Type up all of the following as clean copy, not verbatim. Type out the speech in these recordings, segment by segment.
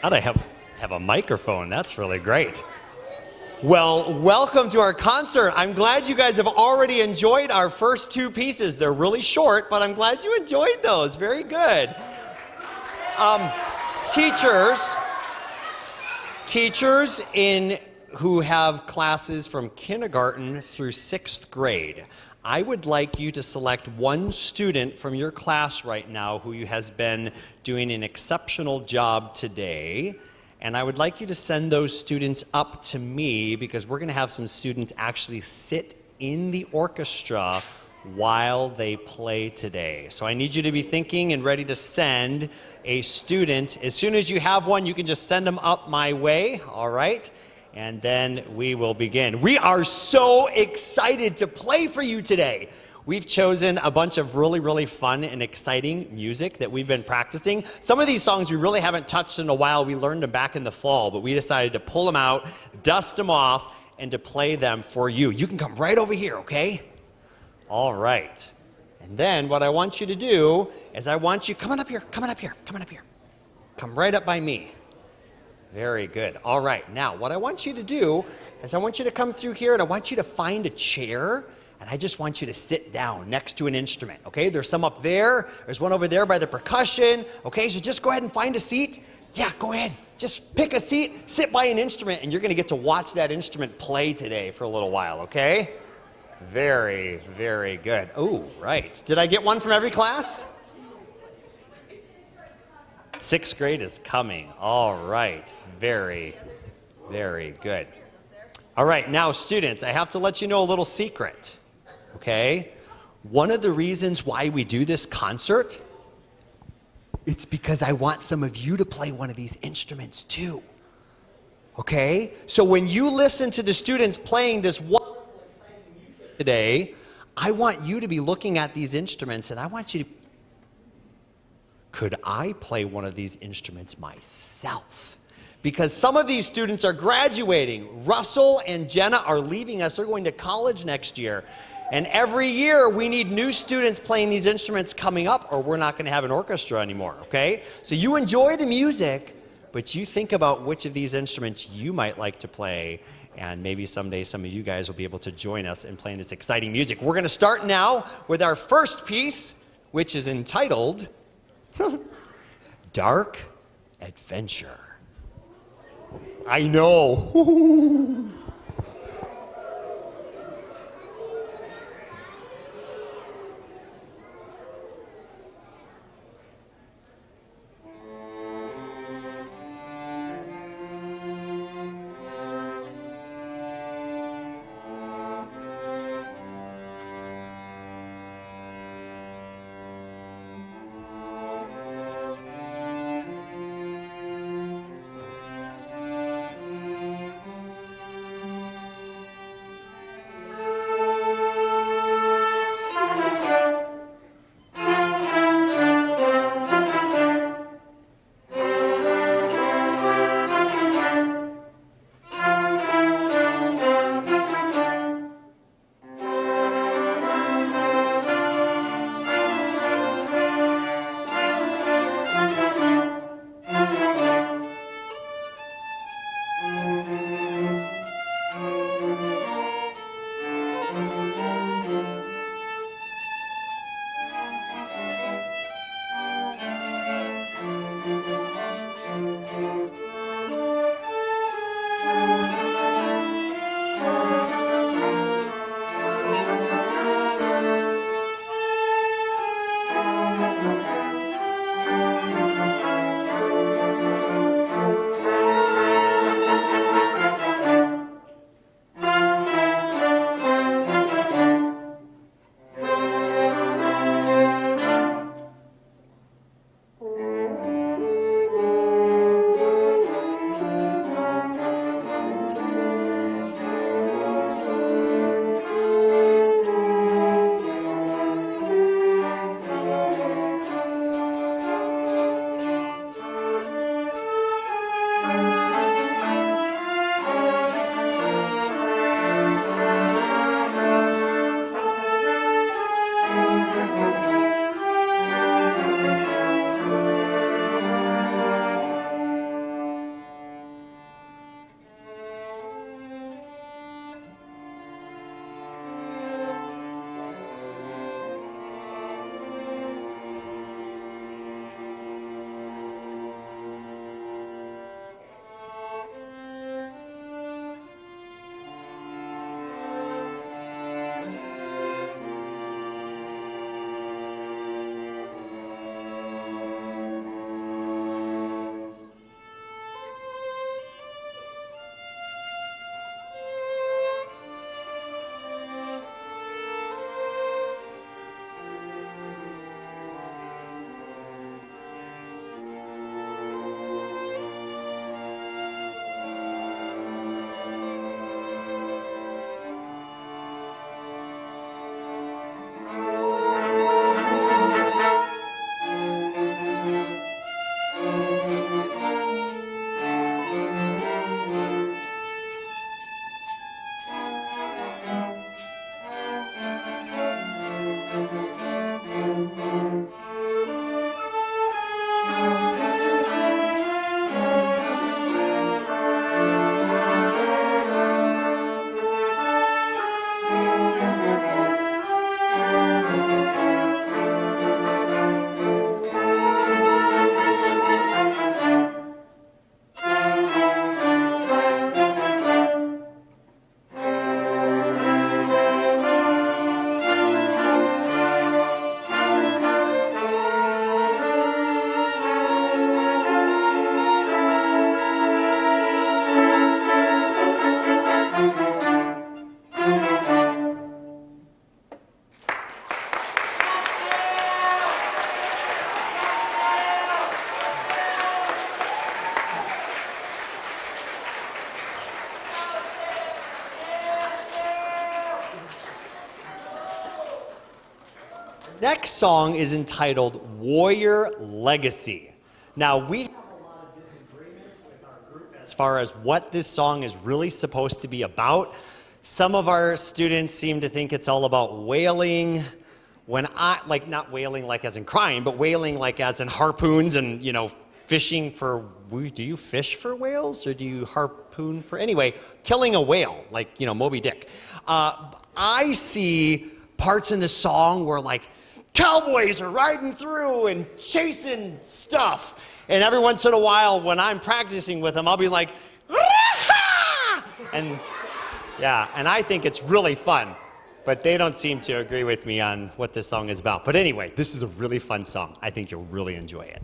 How'd I have a microphone? That's really great. Well, welcome to our concert. I'm glad you guys have already enjoyed our first two pieces. They're really short, but I'm glad you enjoyed those. Very good. Teachers who have classes from kindergarten through 6th grade, I would like you to select one student from your class right now who has been doing an exceptional job today. And I would like you to send those students up to me because we're going to have some students actually sit in the orchestra while they play today. So I need you to be thinking and ready to send a student. As soon as you have one, you can just send them up my way, all right? And then we will begin. We are so excited to play for you today. We've chosen a bunch of really, really fun and exciting music that we've been practicing. Some of these songs we really haven't touched in a while. We learned them back in the fall, but we decided to pull them out, dust them off, and to play them for you. You can come right over here, okay? All right. And then what I want you to do is come on up here. Come right up by me. Very good. All right. Now, what I want you to do is I want you to come through here and I want you to find a chair. And I just want you to sit down next to an instrument, okay? There's some up there. There's one over there by the percussion, okay? So just go ahead and find a seat. Yeah, go ahead. Just pick a seat, sit by an instrument, and you're going to get to watch that instrument play today for a little while, okay? Very, very good. Oh, right. Did I get one from every class? 6th grade is coming. All right. Very, very good. All right, now students, I have to let you know a little secret. Okay? One of the reasons why we do this concert, it's because I want some of you to play one of these instruments too. Okay? So when you listen to the students playing this wonderful, exciting music today, I want you to be looking at these instruments and I want you to, could I play one of these instruments myself? Because some of these students are graduating. Russell and Jenna are leaving us. They're going to college next year. And every year, we need new students playing these instruments coming up, or we're not going to have an orchestra anymore, okay? So you enjoy the music, but you think about which of these instruments you might like to play, and maybe someday some of you guys will be able to join us in playing this exciting music. We're going to start now with our first piece, which is entitled Dark Adventure. I know. Next song is entitled Warrior Legacy. Now, we have a lot of disagreements with our group as far as what this song is really supposed to be about. Some of our students seem to think it's all about whaling. When like not whaling like as in crying, but whaling like as in harpoons and, fishing for, do you fish for whales or do you harpoon for, anyway, killing a whale, like, Moby Dick. I see parts in the song where like cowboys are riding through and chasing stuff. And every once in a while when I'm practicing with them, I'll be like, "Ah!" and I think it's really fun. But they don't seem to agree with me on what this song is about. But anyway, this is a really fun song. I think you'll really enjoy it.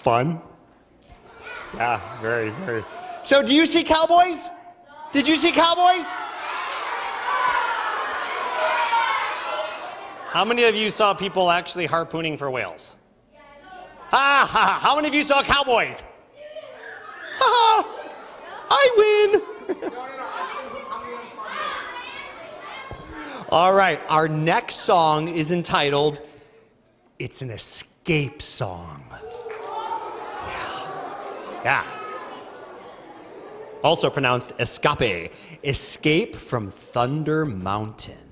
Fun? Yeah, very, very. So do you see cowboys? Did you see cowboys? How many of you saw people actually harpooning for whales? Ha ha! How many of you saw cowboys? Ha ha! I win! All right, our next song is entitled, It's an Escape Song. Yeah. Also pronounced escape. Escape from Thunder Mountain.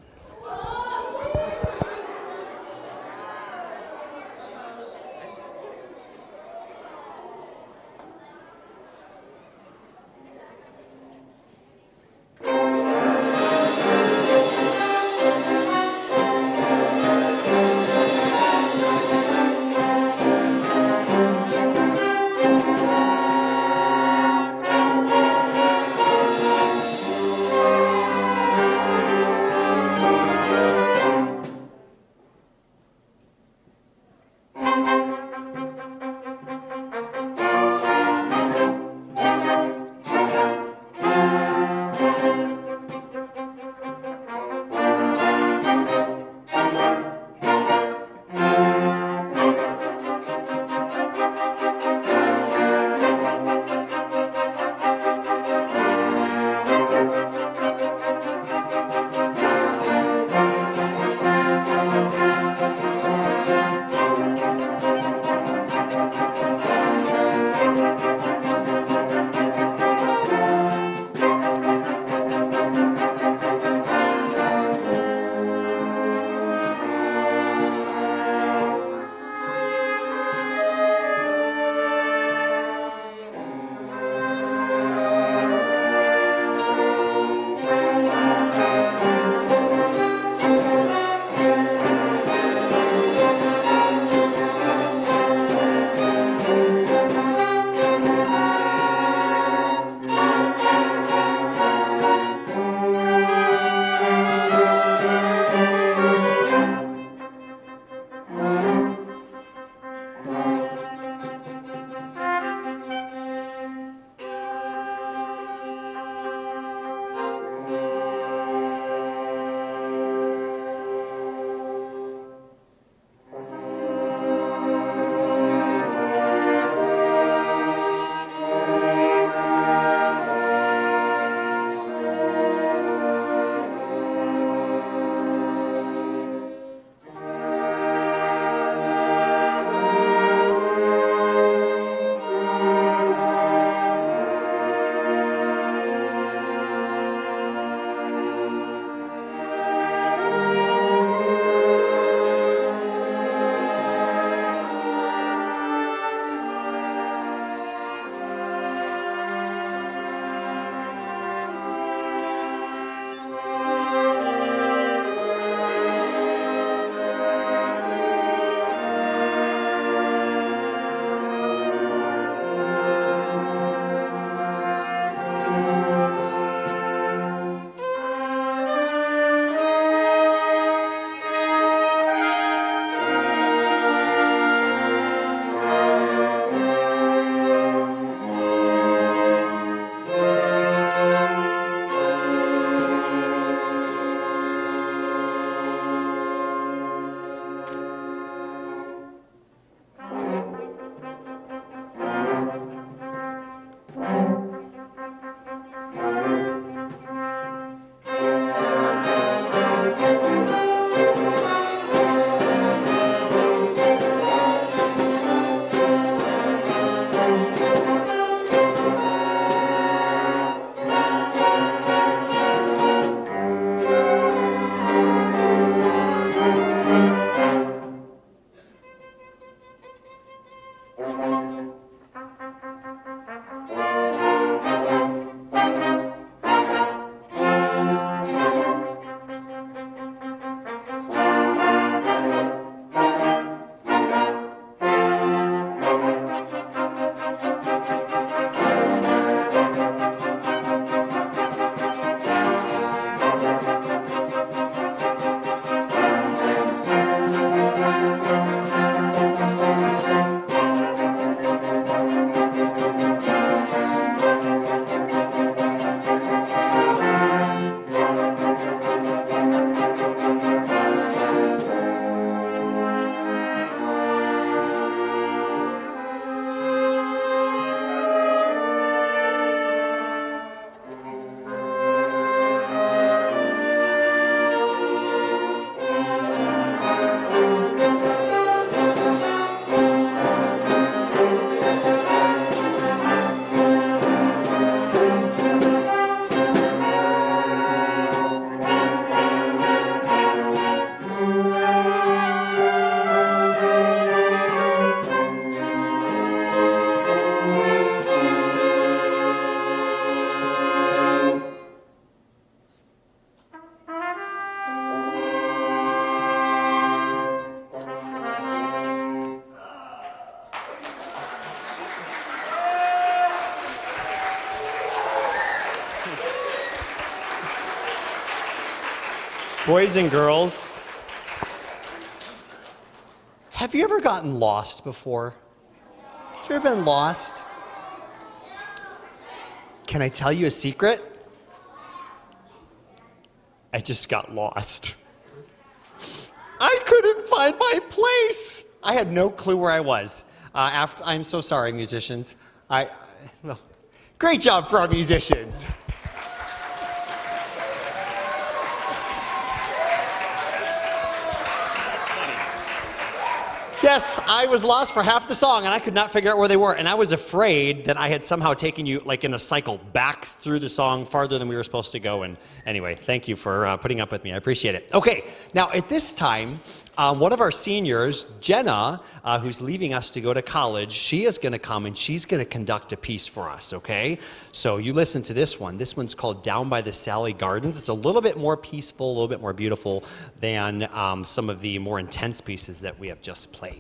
Boys and girls, have you ever gotten lost before? Have you ever been lost? Can I tell you a secret? I just got lost. I couldn't find my place. I had no clue where I was. I'm so sorry, musicians. Well, great job for our musicians. Yes, I was lost for half the song, and I could not figure out where they were. And I was afraid that I had somehow taken you, like in a cycle, back through the song farther than we were supposed to go. And anyway, thank you for putting up with me. I appreciate it. Okay, now at this time, one of our seniors, Jenna, who's leaving us to go to college, she is going to come and she's going to conduct a piece for us, okay? So you listen to this one. This one's called Down by the Sally Gardens. It's a little bit more peaceful, a little bit more beautiful than some of the more intense pieces that we have just played.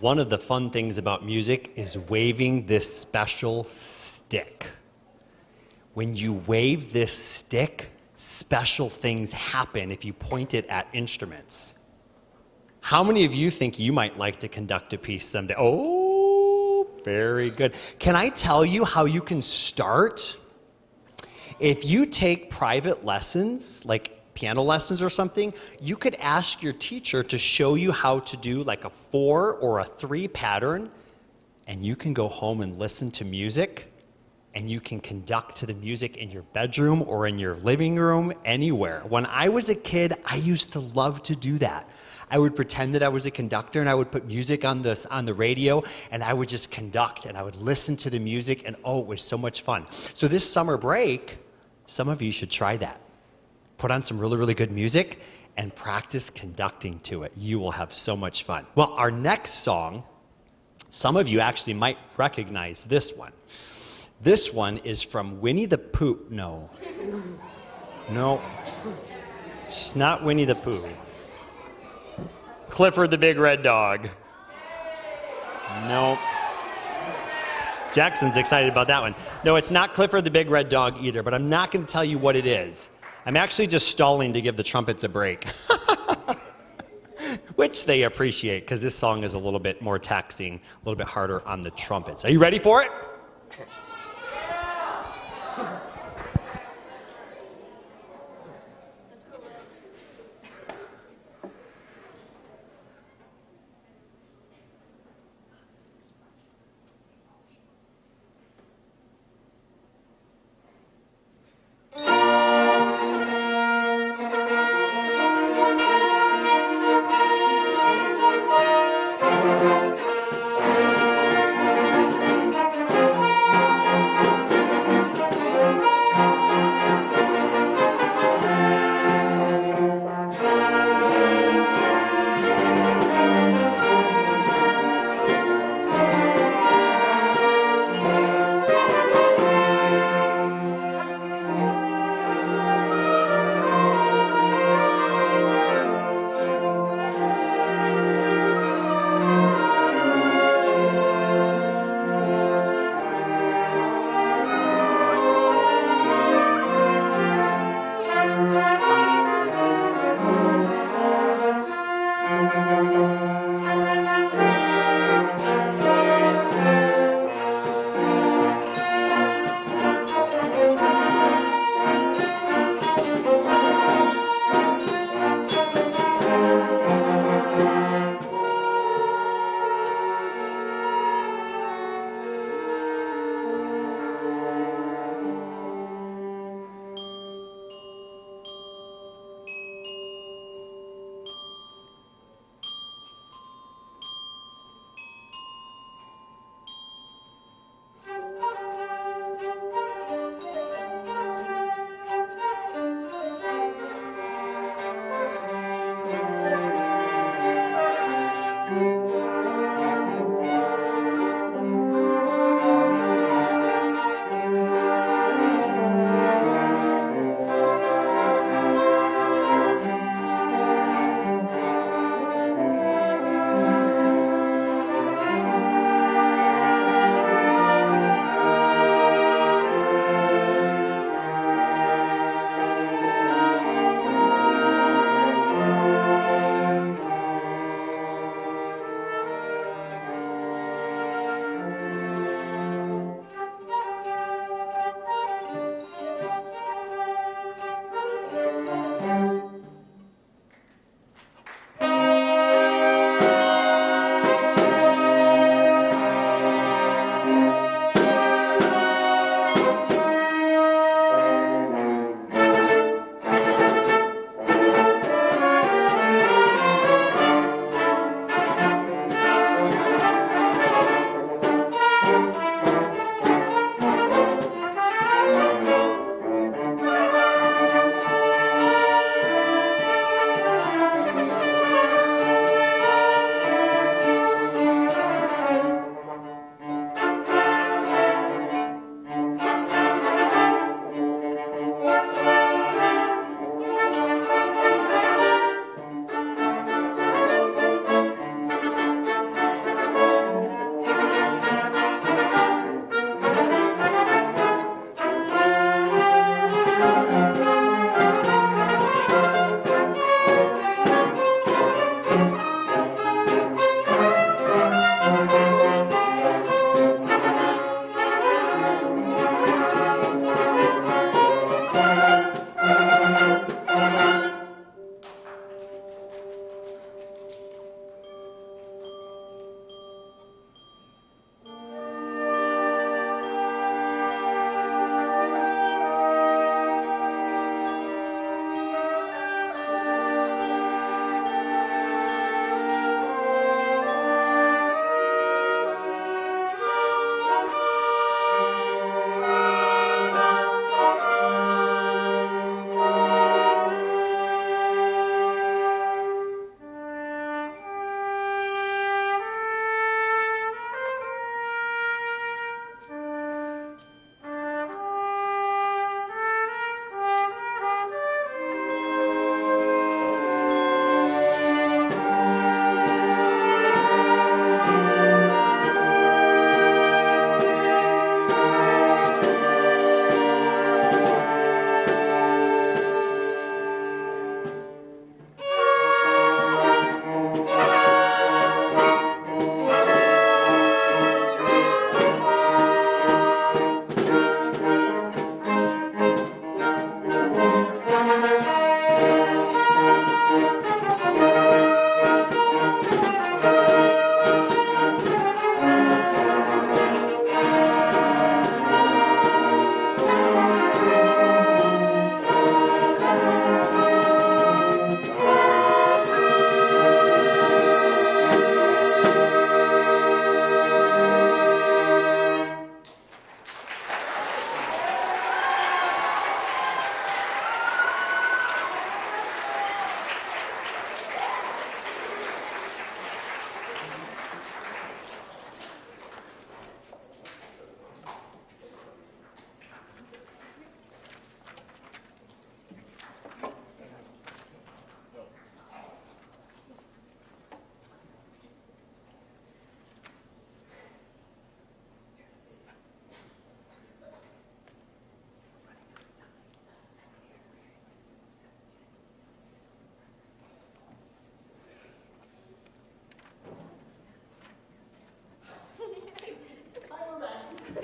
One of the fun things about music is waving this special stick. When you wave this stick, special things happen if you point it at instruments. How many of you think you might like to conduct a piece someday? Oh, very good. Can I tell you how you can start? If you take private lessons, like piano lessons or something, you could ask your teacher to show you how to do like a 4 or a 3 pattern, and you can go home and listen to music, and you can conduct to the music in your bedroom or in your living room, anywhere. When I was a kid, I used to love to do that. I would pretend that I was a conductor, and I would put music on the radio, and I would just conduct, and I would listen to the music, and oh, it was so much fun. So this summer break, some of you should try that. Put on some really, really good music and practice conducting to it. You will have so much fun. Well, our next song, some of you actually might recognize this one. This one is from Winnie the Pooh. No, it's not Winnie the Pooh. Clifford the Big Red Dog. No. Jackson's excited about that one. No, it's not Clifford the Big Red Dog either, but I'm not going to tell you what it is. I'm actually just stalling to give the trumpets a break, which they appreciate because this song is a little bit more taxing, a little bit harder on the trumpets. Are you ready for it?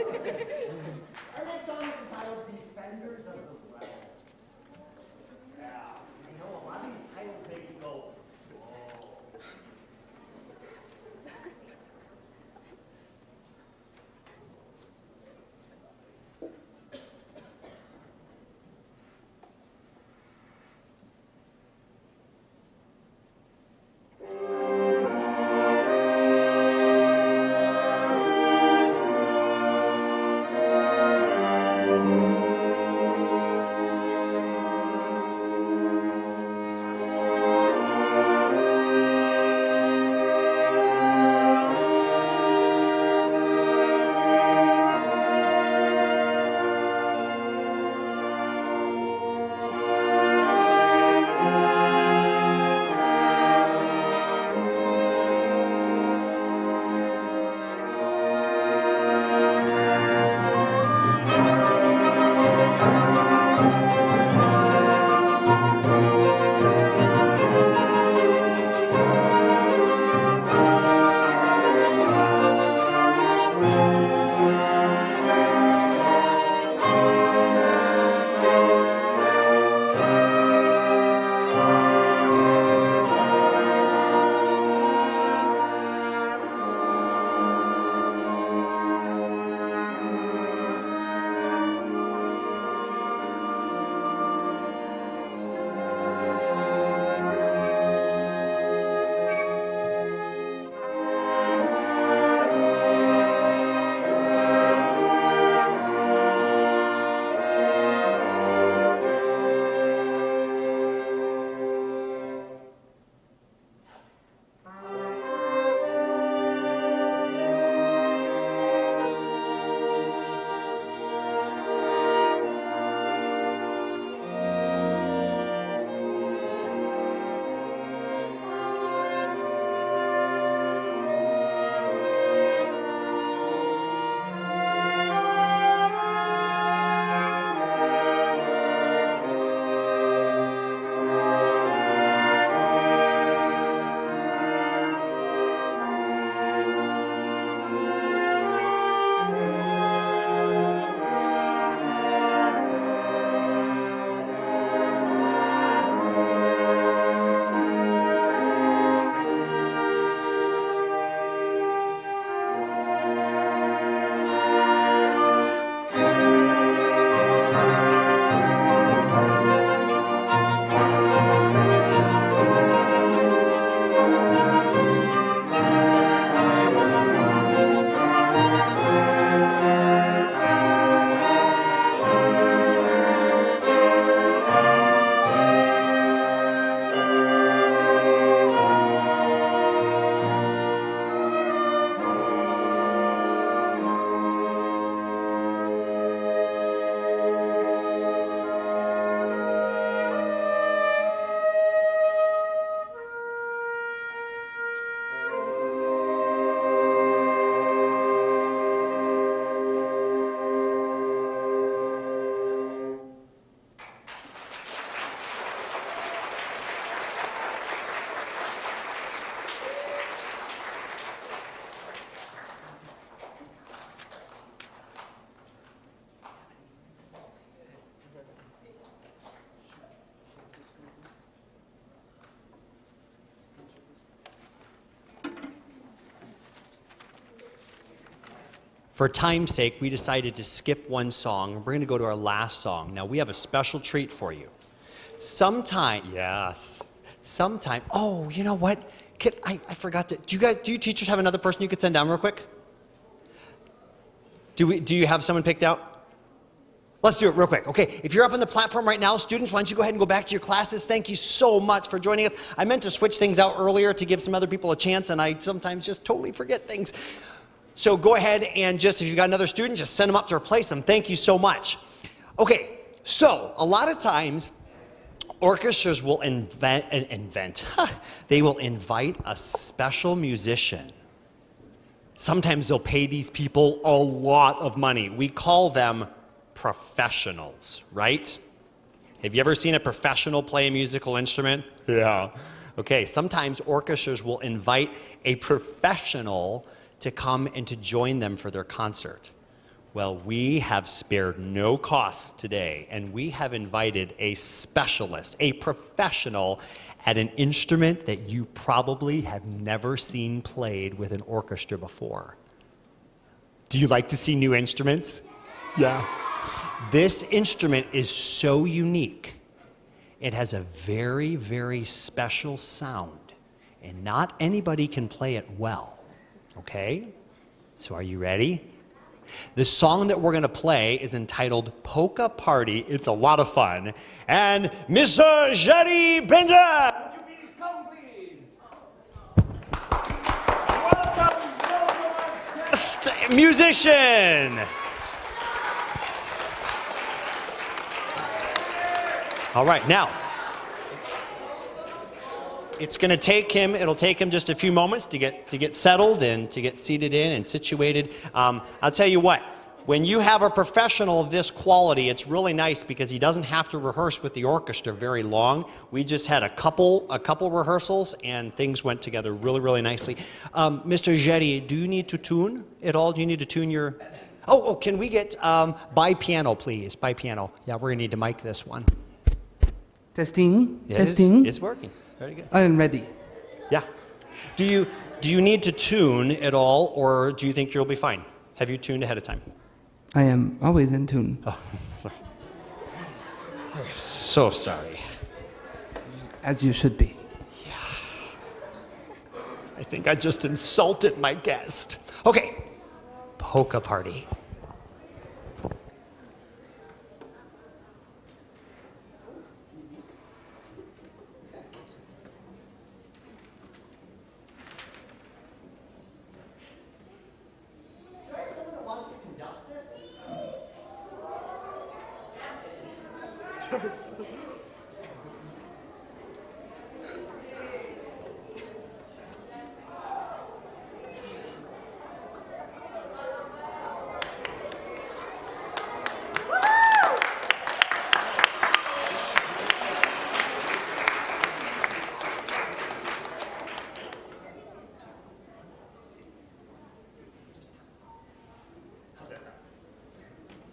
Our next song is entitled Defenders of the Weather. Yeah, you know, a lot of these titles make you go, whoa. For time's sake, we decided to skip one song. We're going to go to our last song. Now, we have a special treat for you. Sometime, oh, you know what? I forgot to, do you teachers have another person you could send down real quick? Do you have someone picked out? Let's do it real quick. Okay, if you're up on the platform right now, students, why don't you go ahead and go back to your classes. Thank you so much for joining us. I meant to switch things out earlier to give some other people a chance, and I sometimes just totally forget things. So go ahead and just, if you've got another student, just send them up to replace them. Thank you so much. Okay, so a lot of times, orchestras will they will invite a special musician. Sometimes they'll pay these people a lot of money. We call them professionals, right? Have you ever seen a professional play a musical instrument? Yeah. Okay, sometimes orchestras will invite a professional to come and to join them for their concert. Well, we have spared no costs today, and we have invited a specialist, a professional at an instrument that you probably have never seen played with an orchestra before. Do you like to see new instruments? Yeah. This instrument is so unique. It has a very, very special sound, and not anybody can play it well, okay? So are you ready? The song that we're going to play is entitled Polka Party. It's a lot of fun. And Mr. Jerry Benja! Would you please come, please? Welcome, guest musician! All right, now, it'll take him just a few moments to get settled and to get seated in and situated. I'll tell you what, when you have a professional of this quality, it's really nice because he doesn't have to rehearse with the orchestra very long. We just had a couple rehearsals and things went together really, really nicely. Mr. Jerry, do you need to tune at all? Do you need to tune your... Oh, can we get by piano, please? By piano. Yeah, we're going to need to mic this one. Testing. Yeah, Testing. It's working. Very good. I am ready. Yeah. Do you need to tune at all, or do you think you'll be fine? Have you tuned ahead of time? I am always in tune. Oh, I'm so sorry. As you should be. I think I just insulted my guest. Okay. Polka Party.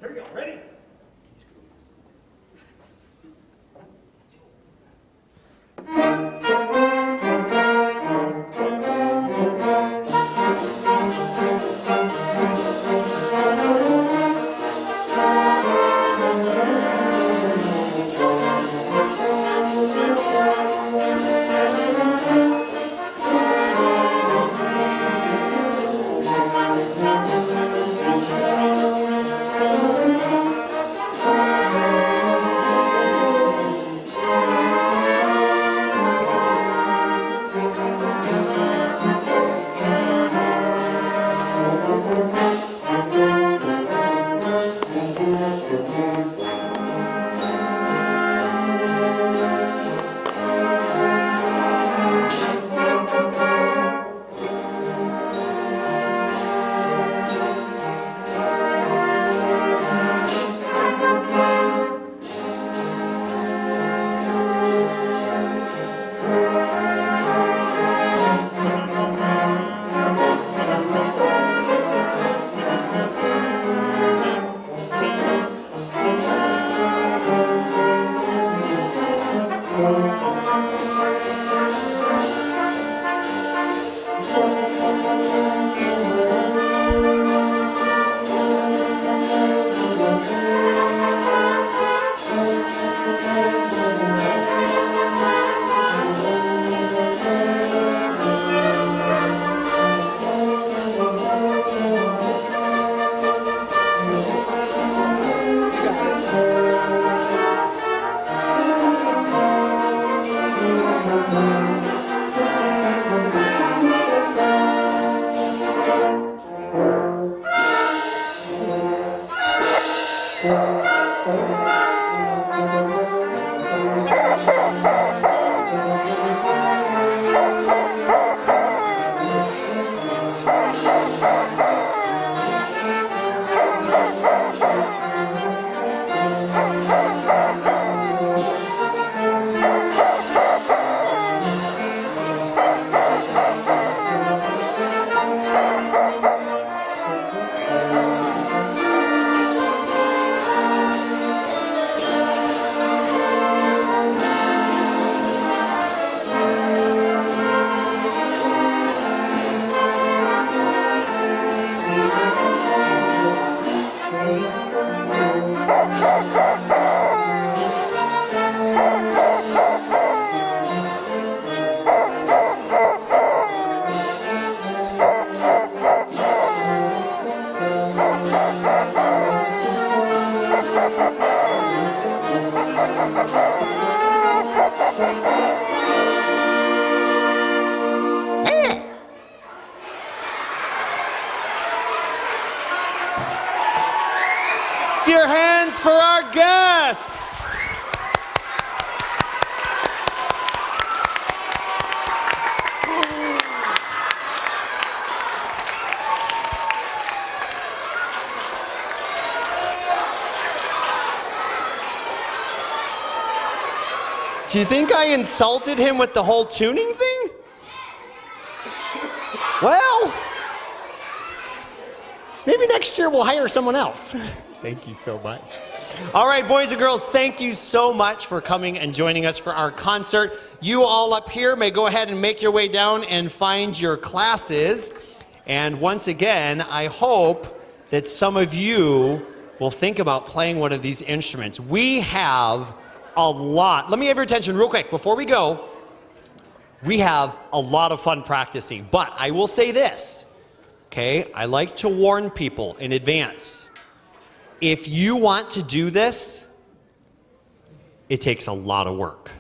Here we go. Ready? Your hands for our guest. Do you think I insulted him with the whole tuning thing? Well, maybe next year we'll hire someone else. Thank you so much. All right, boys and girls, thank you so much for coming and joining us for our concert. You all up here may go ahead and make your way down and find your classes. And once again, I hope that some of you will think about playing one of these instruments. We have a lot. Let me have your attention real quick before we go. We have a lot of fun practicing, but I will say this, okay? I like to warn people in advance. If you want to do this, it takes a lot of work.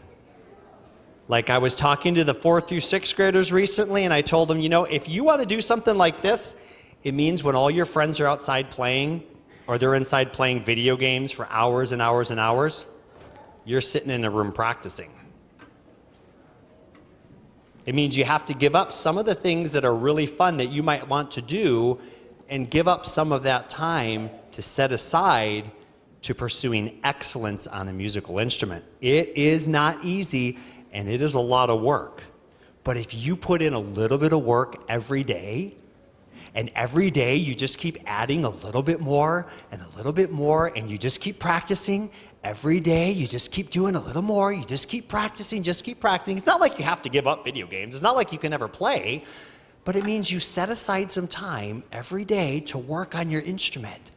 Like I was talking to the 4th through 6th graders recently, and I told them, you know, if you want to do something like this, it means when all your friends are outside playing, or they're inside playing video games for hours and hours and hours, you're sitting in a room practicing. It means you have to give up some of the things that are really fun that you might want to do and give up some of that time to set aside to pursuing excellence on a musical instrument. It is not easy and it is a lot of work. But if you put in a little bit of work every day, and every day you just keep adding a little bit more and a little bit more, and you just keep practicing. Every day you just keep doing a little more. You just keep practicing, just keep practicing. It's not like you have to give up video games. It's not like you can never play. But it means you set aside some time every day to work on your instrument.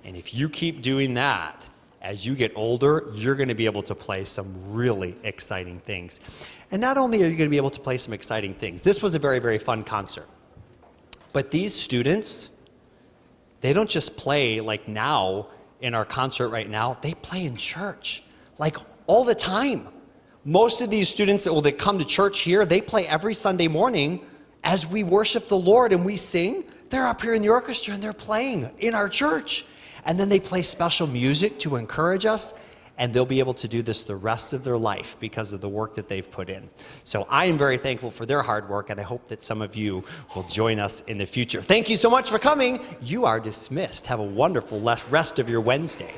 And if you keep doing that, as you get older, you're going to be able to play some really exciting things. And not only are you going to be able to play some exciting things, this was a very, very fun concert. But these students, they don't just play like now in our concert right now, they play in church, like all the time. Most of these students that come to church here, they play every Sunday morning as we worship the Lord and we sing. They're up here in the orchestra and they're playing in our church. And then they play special music to encourage us, and they'll be able to do this the rest of their life because of the work that they've put in. So I am very thankful for their hard work, and I hope that some of you will join us in the future. Thank you so much for coming. You are dismissed. Have a wonderful rest of your Wednesday.